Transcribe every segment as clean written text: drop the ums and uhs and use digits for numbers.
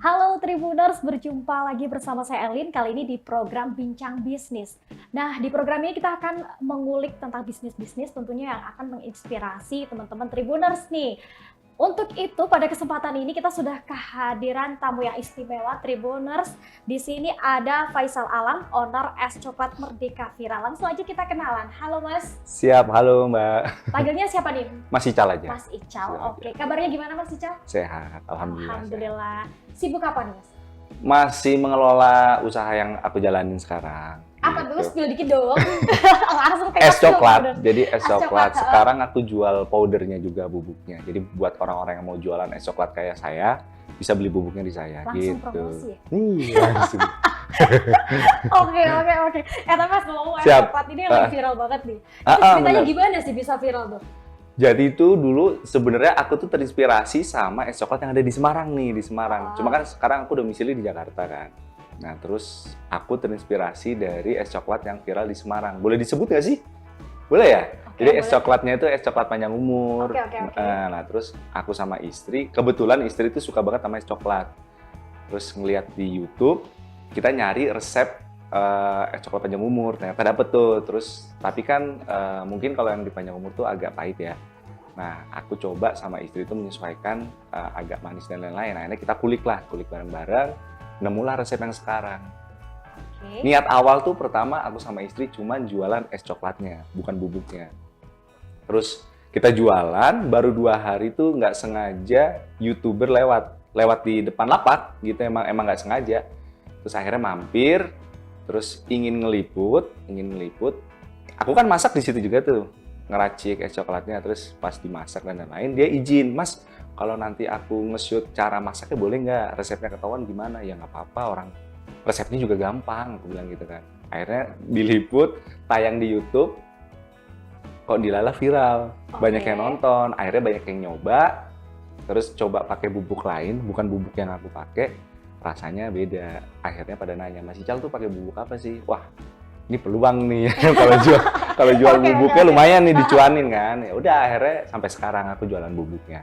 Halo Tribuners, berjumpa lagi bersama saya Elin, kali ini di program Bincang Bisnis. Nah, di program ini kita akan mengulik tentang bisnis-bisnis tentunya yang akan menginspirasi teman-teman Tribuners nih. Untuk itu, pada kesempatan ini kita sudah kehadiran tamu yang istimewa Tribuners. Di sini ada Faisal Alam, owner Es Coklat Merdeka Viral. Langsung aja kita kenalan. Halo Mas. Siap, halo Mbak. Panggilnya siapa nih? Mas Ical aja. Mas Ical, oke. Kabarnya gimana Mas Ical? Sehat, alhamdulillah. Alhamdulillah. Sibuk apa nih Mas? Masih mengelola usaha yang aku jalanin sekarang. Apa dulu? Gitu. Spill dikit dong. Langsung Es spill, coklat, bener. jadi es Es coklat, coklat. heeh. Sekarang aku jual powdernya juga, bubuknya. Jadi buat orang-orang yang mau jualan es coklat kayak saya, bisa beli bubuknya di saya. Langsung gitu. promosi ya? Iya, langsung. Oke. Kata Mas ngomong es Siap. coklat ini yang lagi viral banget nih. Itu Ah, ceritanya benar. gimana sih bisa viral tuh? Jadi itu dulu sebenarnya aku tuh terinspirasi sama es coklat yang ada di Semarang nih, di Semarang. Ah. Cuma kan sekarang aku domisili di Jakarta kan. Nah, terus aku terinspirasi dari es coklat yang viral di Semarang. Boleh disebut nggak sih? Boleh ya? Oke, Jadi es boleh. coklatnya itu es coklat panjang umur. Oke. Nah, terus aku sama istri, kebetulan istri itu suka banget sama es coklat. Terus ngeliat di YouTube, kita nyari resep es coklat panjang umur. Ternyata dapet tuh. Terus, tapi kan mungkin kalau yang di panjang umur tuh agak pahit ya. Nah, aku coba sama istri itu menyesuaikan agak manis dan lain-lain. Akhirnya kita kulik bareng-bareng. Nemulah resep yang sekarang. Oke. Niat awal tuh pertama aku sama istri cuman jualan es coklatnya, bukan bubuknya. Terus kita jualan, baru 2 hari tuh nggak sengaja YouTuber lewat di depan lapak gitu, emang nggak sengaja. Terus akhirnya mampir, terus ingin ngeliput. Aku kan masak di situ juga tuh, ngeracik es coklatnya. Terus pas dimasak dan lain-lain, dia izin, Mas, kalau nanti aku nge-shoot cara masaknya boleh nggak? Resepnya ketahuan gimana? Ya nggak apa-apa, orang resepnya juga gampang, aku bilang gitu kan. Akhirnya diliput, tayang di YouTube, kok dilala viral. Banyak Oke. yang nonton, akhirnya banyak yang nyoba, terus coba pakai bubuk lain, bukan bubuk yang aku pakai, rasanya beda. Akhirnya pada nanya, Mas Ical tuh pakai bubuk apa sih? Wah, ini peluang nih kalau jual Oke, bubuknya oke. lumayan nih dicuanin kan. Ya udah akhirnya sampai sekarang aku jualan bubuknya.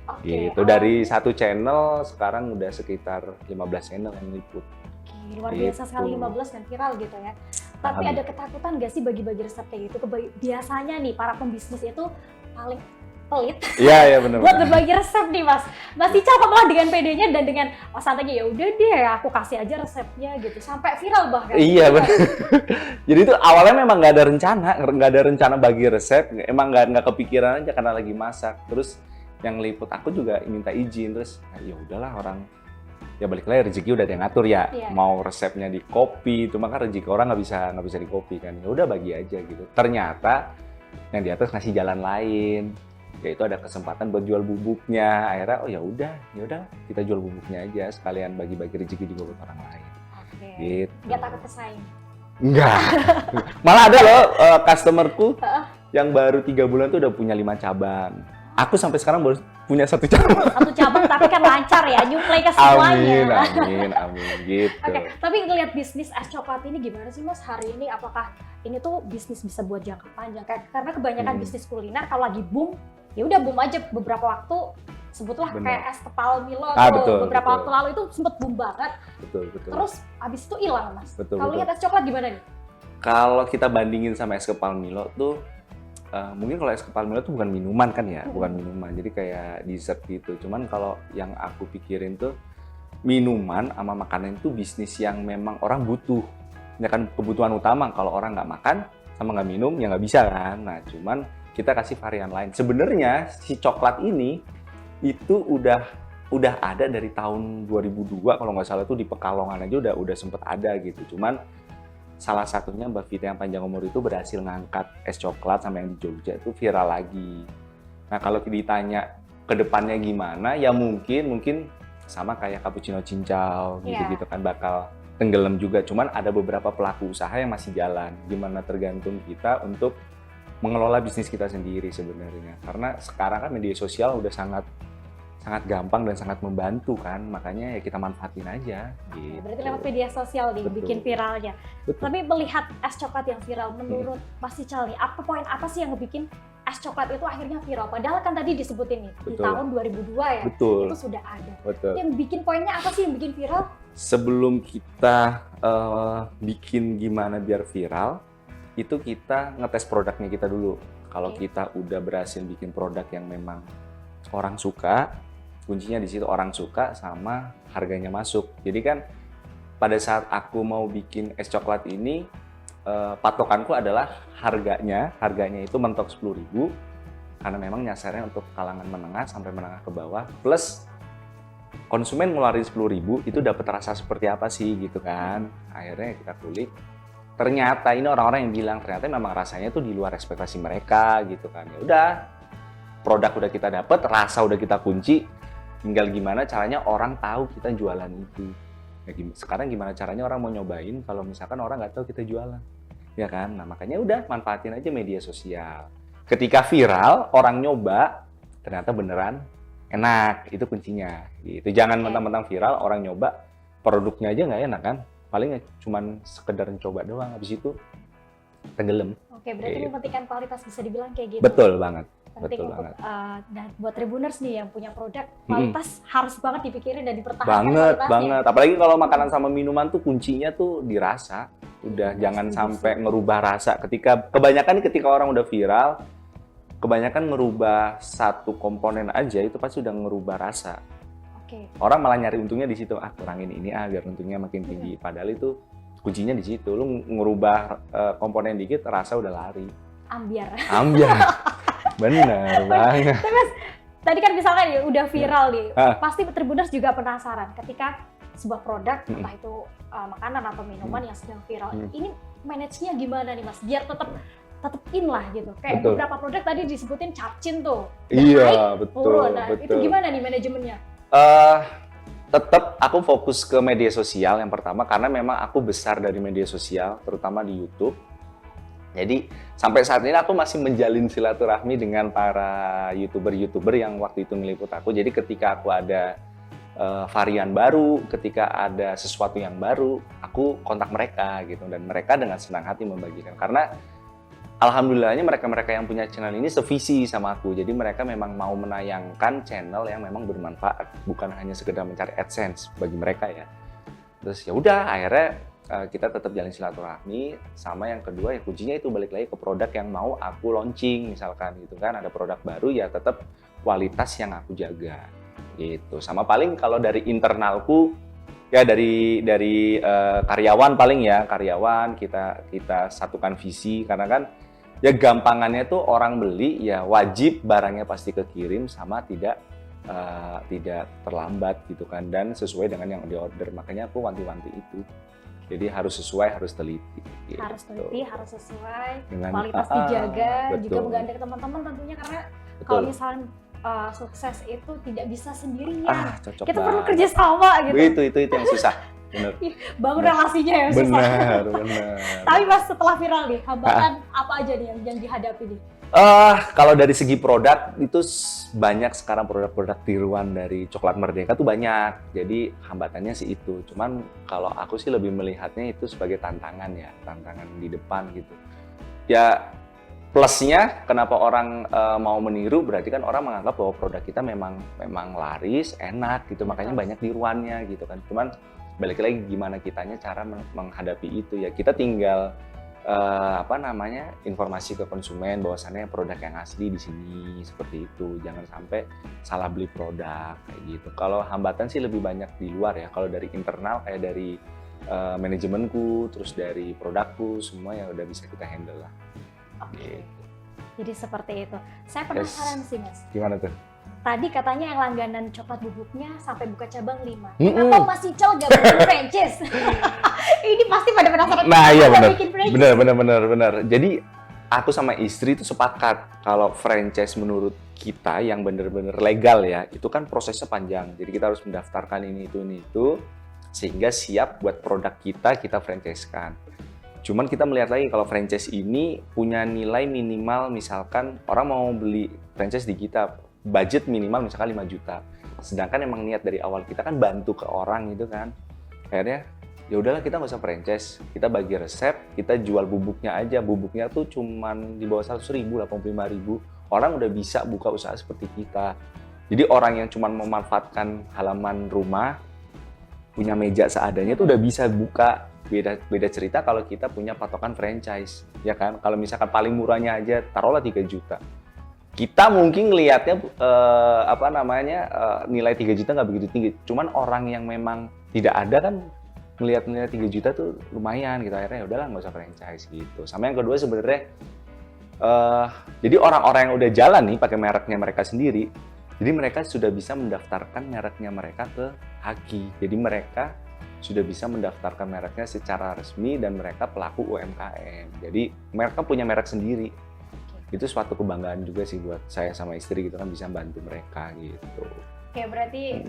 Oke. Gitu. Dari satu channel sekarang udah sekitar 15 channel yang liput. Oke, luar biasa Gitu. sekali 15 dan viral gitu ya. Tapi ada ketakutan nggak sih bagi-bagi resep kayak gitu? Biasanya nih para pembisnis itu paling pelit Iya benar. buat berbagi resep nih Mas. Mas Ical kok malah dengan pedenya dan dengan santainya, ya udah deh aku kasih aja resepnya gitu sampai viral bahkan. Iya benar. Jadi itu awalnya memang nggak ada rencana bagi resep, emang nggak kepikiran aja karena lagi masak. Terus yang liput aku juga minta izin, terus ya udahlah, orang ya balik lagi rezeki udah ada yang ngatur ya. Iya. Mau resepnya di copy, cuma kan rezeki orang nggak bisa di copy kan. Ya udah bagi aja gitu. Ternyata yang di atas ngasih jalan lain, yaitu ada kesempatan buat jual bubuknya. Akhirnya oh ya udah kita jual bubuknya aja, sekalian bagi-bagi rezeki juga buat orang lain. Oke. Gitu. Nggak takut pesaing. Enggak. Malah ada loh customerku yang baru 3 bulan tuh udah punya 5 cabang. Aku sampai sekarang baru punya 1 cabang. Satu cabang tapi kan lancar ya, nyuplai ke semuanya. Amin gitu. Oke, tapi ngelihat bisnis es coklat ini gimana sih Mas hari ini? Apakah ini tuh bisnis bisa buat jangka panjang? Karena kebanyakan bisnis kuliner kalau lagi boom, ya udah boom aja beberapa waktu. Sebutlah Benar. kayak es kepal Milo Ah, tuh, betul, beberapa betul. waktu lalu itu sempet boom banget. Betul. Terus abis itu hilang Mas. Betul, Kalau betul. lihat es coklat gimana nih? Kalau kita bandingin sama es kepal Milo tuh, mungkin kalau es kepal Milo tuh bukan minuman kan ya, bukan minuman. Jadi kayak dessert gitu. Cuman kalau yang aku pikirin tuh minuman sama makanan itu bisnis yang memang orang butuh. Ya kan kebutuhan utama. Kalau orang nggak makan sama nggak minum ya nggak bisa kan. Nah cuman kita kasih varian lain. Sebenarnya si coklat ini itu udah ada dari tahun 2002 kalau nggak salah tuh di Pekalongan aja udah sempet ada gitu. Cuman salah satunya Mbak Vita yang panjang umur itu berhasil ngangkat es coklat sama yang di Jogja itu viral lagi. Nah kalau ditanya ke depannya gimana, ya mungkin sama kayak cappuccino cincau gitu-gitu kan bakal tenggelam juga. Cuman ada beberapa pelaku usaha yang masih jalan. Gimana tergantung kita untuk mengelola bisnis kita sendiri sebenarnya. Karena sekarang kan media sosial udah sangat gampang dan sangat membantu kan, makanya ya kita manfaatin aja gitu. Berarti lewat media sosial nih, Betul. bikin viralnya. Betul. Tapi melihat es coklat yang viral, menurut Mas Ical nih, poin apa sih yang ngebikin es coklat itu akhirnya viral? Padahal kan tadi disebutin nih, di Betul. tahun 2002 ya, Betul. itu sudah ada. Betul. Yang bikin poinnya apa sih yang bikin viral? Sebelum kita bikin gimana biar viral, itu kita ngetes produknya kita dulu. Kalau Oke. kita udah berhasil bikin produk yang memang orang suka, kuncinya di situ orang suka sama harganya masuk. Jadi kan pada saat aku mau bikin es coklat ini, patokanku adalah harganya itu mentok 10.000 karena memang nyasarnya untuk kalangan menengah sampai menengah ke bawah, plus konsumen ngeluarin 10.000 itu dapat rasa seperti apa sih gitu kan. Akhirnya kita kulik, ternyata ini orang-orang yang bilang ternyata memang rasanya tuh di luar ekspektasi mereka gitu kan. Ya udah, produk udah kita dapat, rasa udah kita kunci, tinggal gimana caranya orang tahu kita jualan itu. Ya, sekarang gimana caranya orang mau nyobain kalau misalkan orang nggak tahu kita jualan, ya kan? Nah makanya udah manfaatin aja media sosial. Ketika viral, orang nyoba, ternyata beneran enak, itu kuncinya. Gitu. Jangan mentang-mentang viral, orang nyoba, produknya aja nggak enak kan? Paling cuman sekedar coba doang, habis itu tenggelam. Oke, berarti mempentingkan kualitas, bisa dibilang kayak gitu. Betul banget. Penting Betul untuk banget. dan buat Tribuners nih yang punya produk, kualitas harus banget dipikirin dan dipertahankan Banget, kualitasnya. banget. Apalagi kalau makanan sama minuman tuh kuncinya tuh dirasa. Udah jangan sampai ngerubah rasa. Kebanyakan orang udah viral, kebanyakan ngerubah satu komponen aja itu pasti udah ngerubah rasa. Oke. Orang malah nyari untungnya di situ. Kurangin ini biar untungnya makin tinggi. Padahal itu kuncinya di situ. Lu ngerubah komponen dikit, rasa udah lari. Ambiar. Bener banget. Terus tadi kan misalkan ya udah viral nih, pasti Tribuners juga penasaran ketika sebuah produk entah itu makanan atau minuman yang sedang viral. Ini manage-nya gimana nih Mas? Biar tetap in lah gitu. Kayak Betul. beberapa produk tadi disebutin capcin tuh. Iya, betul. Turun. Nah, betul. itu gimana nih manajemennya? Tetap aku fokus ke media sosial yang pertama karena memang aku besar dari media sosial, terutama di YouTube. Jadi sampai saat ini aku masih menjalin silaturahmi dengan para YouTuber yang waktu itu ngeliput aku. Jadi ketika aku ada varian baru, ketika ada sesuatu yang baru, aku kontak mereka gitu, dan mereka dengan senang hati membagikan. Karena alhamdulillahnya mereka yang punya channel ini sevisi sama aku. Jadi mereka memang mau menayangkan channel yang memang bermanfaat, bukan hanya sekedar mencari AdSense bagi mereka ya. Terus ya udah, akhirnya kita tetap jalin silaturahmi. Sama yang kedua ya kuncinya itu balik lagi ke produk yang mau aku launching, misalkan gitu kan, ada produk baru ya tetap kualitas yang aku jaga gitu. Sama paling kalau dari internalku ya dari karyawan, paling ya karyawan kita satukan visi, karena kan ya gampangannya tuh orang beli ya wajib barangnya pasti kekirim sama tidak terlambat gitu kan, dan sesuai dengan yang di order. Makanya aku wanti-wanti itu. Jadi harus sesuai, harus teliti. Gitu. Harus teliti, harus sesuai, dengan kualitas dijaga, betul. juga menggandeng teman-teman tentunya, karena kalau misalnya sukses itu tidak bisa sendirian. Cocok Kita banget. perlu kerja sama gitu. Itu yang susah. Bener. Bangun relasinya ya susah. Bener. Tapi Mas, setelah viral nih, hambatan apa aja nih yang dihadapi nih? Kalau dari segi produk itu banyak sekarang produk-produk tiruan dari Coklat Merdeka tuh banyak. Jadi hambatannya sih itu. Cuman kalau aku sih lebih melihatnya itu sebagai tantangan ya, tantangan di depan gitu. Ya plusnya kenapa orang mau meniru, berarti kan orang menganggap bahwa produk kita memang laris, enak gitu. Makanya banyak tiruannya gitu kan. Cuman balik lagi gimana kitanya cara menghadapi itu ya. Kita tinggal informasi ke konsumen bahwasannya produk yang asli di sini seperti itu. Jangan sampai salah beli produk kayak gitu. Kalau hambatan sih lebih banyak di luar ya. Kalau dari internal kayak dari manajemenku, terus dari produkku, semua yang udah bisa kita handle lah. Oke. Jadi seperti itu. Saya penasaran sih Mas. Gimana tuh? Tadi katanya yang langganan coklat bubuknya sampai buka cabang 5. Kenapa Mas Icel gak bikin franchise? Ini pasti pada penasaran. Nah iya benar. Jadi aku sama istri itu sepakat kalau franchise menurut kita yang benar-benar legal ya, itu kan prosesnya panjang. Jadi kita harus mendaftarkan ini itu sehingga siap buat produk kita franchise-kan. Cuman kita melihat lagi kalau franchise ini punya nilai minimal, misalkan orang mau beli franchise di kita, budget minimal misalkan 5 juta. Sedangkan emang niat dari awal kita kan bantu ke orang gitu kan. Akhirnya ya udahlah kita nggak usah franchise, kita bagi resep, kita jual bubuknya aja. Bubuknya tuh cuman di bawah 100.000, 85.000. orang udah bisa buka usaha seperti kita. Jadi orang yang cuma memanfaatkan halaman rumah, punya meja seadanya itu udah bisa buka. Beda cerita kalau kita punya patokan franchise, ya kan? Kalau misalkan paling murahnya aja taruhlah 3 juta. Kita mungkin ngelihatnya nilai 3 juta nggak begitu tinggi. Cuman orang yang memang tidak ada kan ngelihat nilai 3 juta tuh lumayan gitu. Akhirnya ya udahlah nggak usah franchise gitu. Sama yang kedua sebenarnya jadi orang-orang yang udah jalan nih pakai mereknya mereka sendiri, jadi mereka sudah bisa mendaftarkan mereknya mereka ke Haki. Jadi mereka sudah bisa mendaftarkan mereknya secara resmi dan mereka pelaku UMKM. Jadi mereka punya merek sendiri. Itu suatu kebanggaan juga sih buat saya sama istri gitu kan, bisa bantu mereka gitu. Oke, berarti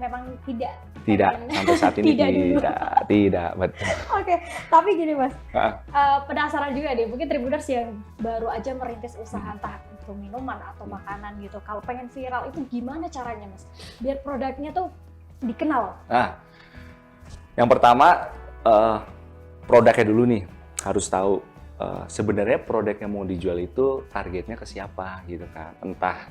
memang tidak sampai saat ini tidak betul. Oke, tapi gini Mas, penasaran juga deh, mungkin Tribuners yang baru aja merintis usaha entah itu minuman atau makanan gitu, kalau pengen viral itu gimana caranya Mas? Biar produknya tuh dikenal. Nah, yang pertama produknya dulu nih, harus tahu sebenarnya produk yang mau dijual itu targetnya ke siapa gitu kan, entah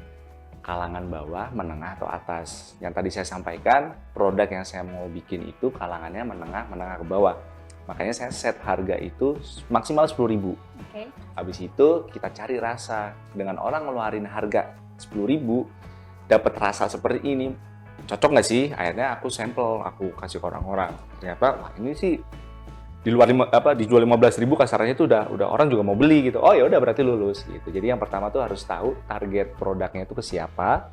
kalangan bawah, menengah, atau atas. Yang tadi saya sampaikan, produk yang saya mau bikin itu kalangannya menengah ke bawah. Makanya saya set harga itu maksimal 10.000. Okay. Habis itu kita cari rasa. Dengan orang ngeluarin harga 10.000, dapat rasa seperti ini, cocok nggak sih? Akhirnya aku sampel, aku kasih ke orang-orang. Ternyata, wah ini sih dijual 15.000 kasarnya itu udah orang juga mau beli gitu. Oh ya udah berarti lulus gitu. Jadi yang pertama tuh harus tahu target produknya itu ke siapa,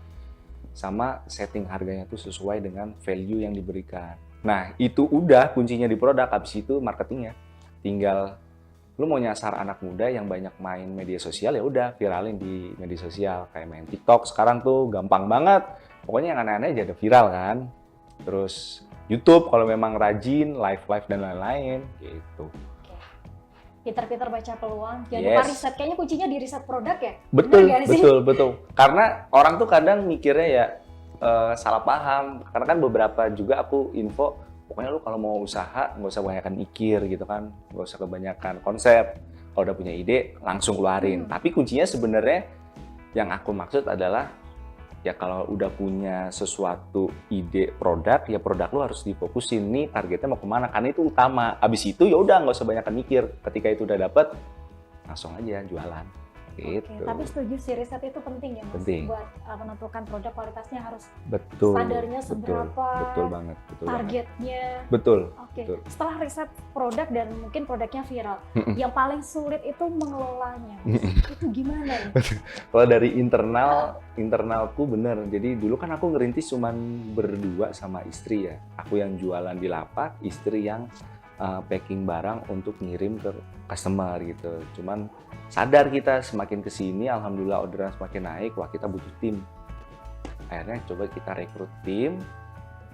sama setting harganya tuh sesuai dengan value yang diberikan. Nah itu udah kuncinya di produk. Habis itu marketingnya tinggal lu mau nyasar anak muda yang banyak main media sosial, ya udah viralin di media sosial kayak main TikTok sekarang tuh gampang banget. Pokoknya yang aneh-aneh aja ada viral kan. Terus YouTube kalau memang rajin, live dan lain-lain gitu. Pinter-pinter baca peluang, jangan lupa riset. Kayaknya kuncinya di riset produk ya? Betul. Karena orang tuh kadang mikirnya ya salah paham. Karena kan beberapa juga aku info, pokoknya lu kalau mau usaha nggak usah kebanyakan mikir gitu kan, nggak usah kebanyakan konsep. Kalau udah punya ide langsung keluarin. Tapi kuncinya sebenarnya yang aku maksud adalah ya kalau udah punya sesuatu ide produk, ya produk lu harus difokusin nih targetnya mau kemana, karena itu utama. Abis itu ya udah nggak usah banyak mikir, ketika itu udah dapet langsung aja jualan gitu. Oke, tapi setuju sih riset itu penting ya Mas, penting. Buat menentukan produk kualitasnya harus betul, standarnya seberapa, betul banget, targetnya. Betul. Oke. Setelah riset produk dan mungkin produknya viral, yang paling sulit itu mengelolanya. Itu gimana ya? Kalau dari internalku bener. Jadi dulu kan aku ngerintis cuman berdua sama istri ya. Aku yang jualan di lapak, istri yang packing barang untuk ngirim ke customer gitu. Cuman sadar kita semakin kesini, alhamdulillah orderan semakin naik, wah kita butuh tim. Akhirnya coba kita rekrut tim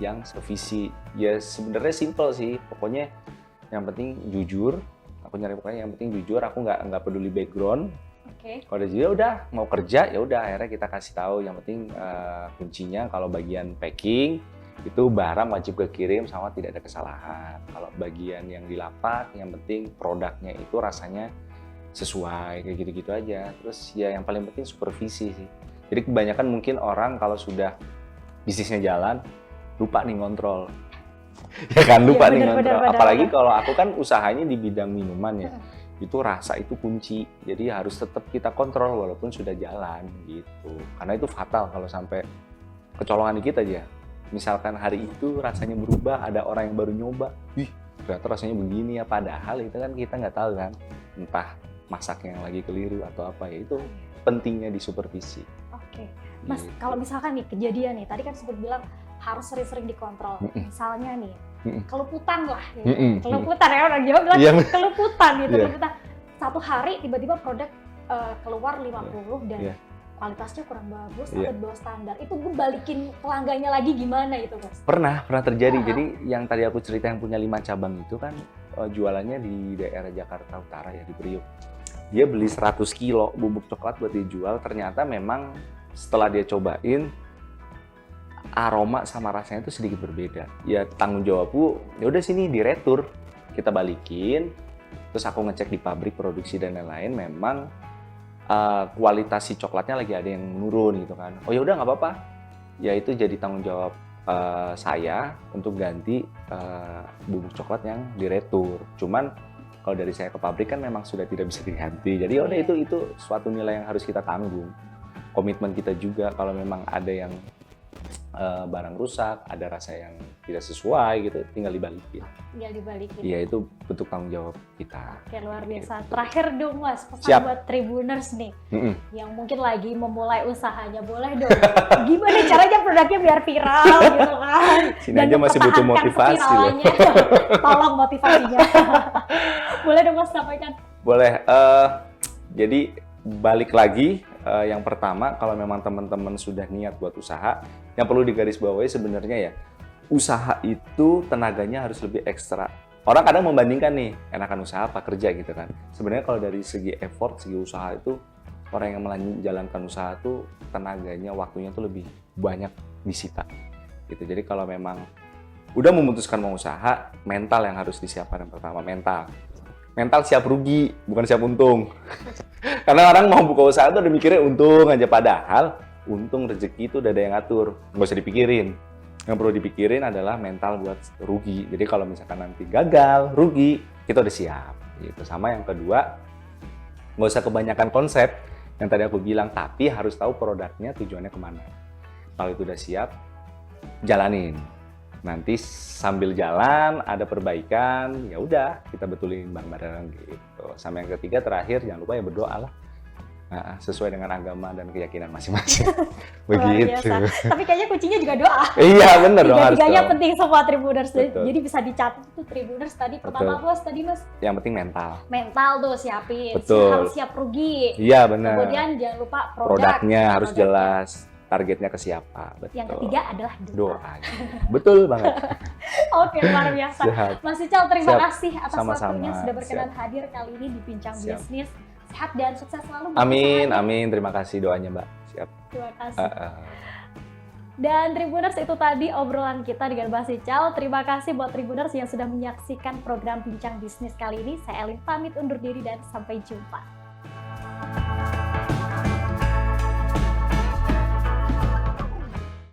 yang sevisi. Ya sebenarnya simple sih, pokoknya yang penting jujur. Aku nyari pokoknya yang penting jujur. Aku nggak peduli background. Oke. Kalau dia udah mau kerja ya udah, akhirnya kita kasih tahu yang penting kuncinya kalau bagian packing itu barang wajib kekirim sama tidak ada kesalahan. Kalau bagian yang di lapak yang penting produknya itu rasanya sesuai kayak gitu-gitu aja. Terus ya yang paling penting supervisi sih. Jadi kebanyakan mungkin orang kalau sudah bisnisnya jalan lupa nih ngontrol. Ya kan lupa nih ngontrol. Apalagi kalau aku kan usahanya di bidang minuman ya. Itu rasa itu kunci. Jadi harus tetap kita kontrol walaupun sudah jalan gitu. Karena itu fatal kalau sampai kecolongan dikit aja. Misalkan hari itu rasanya berubah, ada orang yang baru nyoba, wih ternyata rasanya begini ya, padahal itu kan kita nggak tahu kan, entah masaknya yang lagi keliru atau apa, ya itu pentingnya di supervisi. Oke, Mas gitu. Kalau misalkan nih kejadian nih, tadi kan sempat bilang harus sering-sering dikontrol, misalnya nih keluputan lah, keluputan ya orang Jawa bilang keluputan gitu, keluputan. Satu hari tiba-tiba produk keluar 50 dan kualitasnya kurang bagus atau di bawah standar, itu gue balikin pelanggannya lagi gimana itu Mas? Pernah terjadi. Jadi yang tadi aku cerita yang punya 5 cabang itu kan jualannya di daerah Jakarta Utara ya, di Priuk. Dia beli 100 kilo bubuk coklat buat dijual, ternyata memang setelah dia cobain aroma sama rasanya itu sedikit berbeda. Ya tanggung jawabku, ya udah sini diretur, kita balikin. Terus aku ngecek di pabrik produksi dan lain-lain, memang kualitas si coklatnya lagi ada yang menurun gitu kan. Oh ya udah nggak apa-apa. Ya itu jadi tanggung jawab saya untuk ganti bubuk coklat yang diretur. Cuman kalau dari saya ke pabrik kan memang sudah tidak bisa diganti. Jadi ya udah itu suatu nilai yang harus kita tanggung. Komitmen kita juga kalau memang ada yang barang rusak, ada rasa yang tidak sesuai gitu, tinggal dibalikin. Tinggal dibalikin. Iya, itu bentuk tanggung jawab kita. Oke, luar biasa. Terakhir dong Mas, pesan Siap. buat Tribuners nih, Mm-mm. yang mungkin lagi memulai usahanya, boleh dong. Gimana caranya produknya biar viral gitu kan? Sini aja masih butuh mempertahankan motivasi loh. keviralannya. Tolong motivasinya. Boleh dong Mas sampaikan. Boleh. Jadi balik lagi, yang pertama kalau memang teman-teman sudah niat buat usaha, yang perlu digarisbawahi sebenarnya ya, usaha itu tenaganya harus lebih ekstra. Orang kadang membandingkan nih, enakan usaha apa kerja gitu kan. Sebenarnya kalau dari segi effort, segi usaha itu, orang yang menjalankan usaha itu tenaganya, waktunya tuh lebih banyak disita. Gitu. Jadi kalau memang udah memutuskan mau usaha, mental yang harus disiapkan yang pertama, mental. Mental siap rugi, bukan siap untung. Karena orang mau buka usaha tuh udah mikirnya untung aja, padahal untung rezeki itu udah ada yang ngatur, nggak usah dipikirin. Yang perlu dipikirin adalah mental buat rugi. Jadi kalau misalkan nanti gagal, rugi, kita udah siap. Gitu. Sama yang kedua, nggak usah kebanyakan konsep yang tadi aku bilang, tapi harus tahu produknya tujuannya kemana. Kalau itu udah siap, jalanin. Nanti sambil jalan ada perbaikan, ya udah kita betulin bareng-bareng gitu. Sama yang ketiga terakhir, jangan lupa ya berdoa lah. Sesuai dengan agama dan keyakinan masing-masing. Begitu. Tapi kayaknya kuncinya juga doa. Iya bener dong, harus Tiga-tiganya dong. penting semua Tribuners. Betul. Jadi bisa dicatat tuh Tribuners tadi. Pertama Betul. bos tadi Mas, Yang penting mental. mental tuh siapin. Betul. Harus siap rugi. Iya benar. Kemudian jangan lupa Produknya harus Produknya. jelas. Targetnya ke siapa. Betul. Yang ketiga adalah doa. Doa. Betul banget. Oke, luar biasa. Sehat. Mas Ical, terima Siap. kasih atas Sama-sama. waktunya sudah berkenan Siap. hadir kali ini di Bincang Siap. Bisnis. Sehat dan sukses selalu. buat Amin, usahanya. amin. Terima kasih doanya Mbak. Siap. Terima kasih. Dan Tribuners, itu tadi obrolan kita dengan Mas Ical. Terima kasih buat Tribuners yang sudah menyaksikan program Bincang Bisnis kali ini. Saya Elin pamit undur diri dan sampai jumpa.